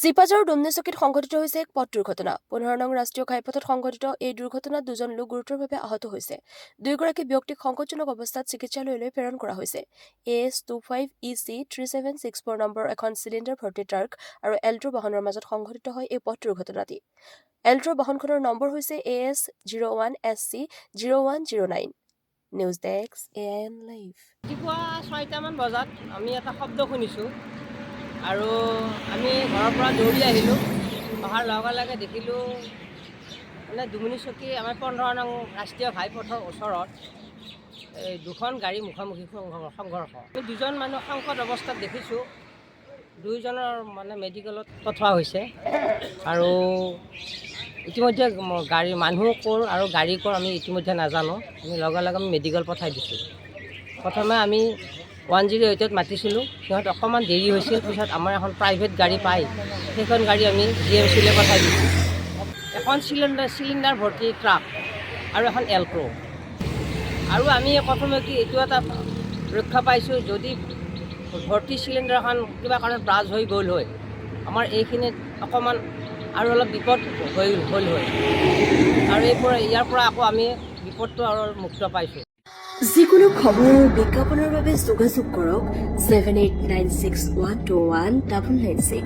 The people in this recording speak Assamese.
চিপাঝাৰৰ ডুমনি চকীত সংঘটিত হৈছে এক পথ দুৰ্ঘটনা। 15 নং ৰাষ্ট্ৰীয় ঘাইপথত সংঘটিত এই দুৰ্ঘটনাত দুজন লোক গুৰুতৰভাৱে আহত হৈছে। দুয়োগৰাকী ব্যক্তিক সংকটজনক অৱস্থাত চিকিৎসালয়লৈ প্ৰেৰণ কৰা হৈছে। AS25EC 3764 নম্বৰ এখন চিলিণ্ডাৰ ভৰ্তি ট্ৰাক আৰু এল্ট্ৰ বাহনৰ মাজত সংঘটিত হয় এই পথ দুৰ্ঘটনাটি। এল্ট্ৰ বাহনখনৰ নম্বৰ হৈছে AS01SC 0109। News desk AIN live. ৰাতিপুৱা 6টামান বজাত আমি এটা শব্দ শুনিছোঁ আৰু আমি ঘৰৰ পৰা দৌৰি আহিলোঁ। অহাৰ লগে লগে দেখিলোঁ মানে ডুমনি চকী আমাৰ 15 নং ৰাষ্ট্ৰীয় ঘাইপথৰ ওচৰত এই দুখন গাড়ী মুখামুখি সংঘৰ্ষ। আমি দুজন মানুহ সংকট অৱস্থাত দেখিছোঁ। দুয়োজনৰ মানে মেডিকেলত পঠোৱা হৈছে আৰু ইতিমধ্যে মানুহ ক'ৰ আৰু গাড়ী ক'ৰ আমি ইতিমধ্যে নাজানো। আমি লগে লগে আমি মেডিকেল পঠাই দিছোঁ। প্ৰথমে আমি 108ত মাতিছিলোঁ, সিহঁত অকণমান দেৰি হৈছিল। পিছত আমাৰ এখন প্ৰাইভেট গাড়ী পাই সেইখন গাড়ী আমি GMCলৈ পঠাই দিছোঁ। এখন চিলিণ্ডাৰ ভৰ্তি ট্ৰাক আৰু এখন এল্ট্ৰ। আৰু আমি প্ৰথমে এইটো এটা ৰক্ষা পাইছোঁ, যদি ভৰ্তি চিলিণ্ডাৰখন কিবা কাৰণত ব্ৰাছ হৈ গ'ল হয়, আমাৰ এইখিনিত অকণমান আৰু অলপ বিপদ হ'ল হয় আৰু ইয়াৰ পৰা আকৌ আমি বিপদটো আৰু মুক্ত পাইছোঁ। যিকোনো খবৰৰ বিজ্ঞাপনৰ বাবে যোগাযোগ কৰক 7896121996।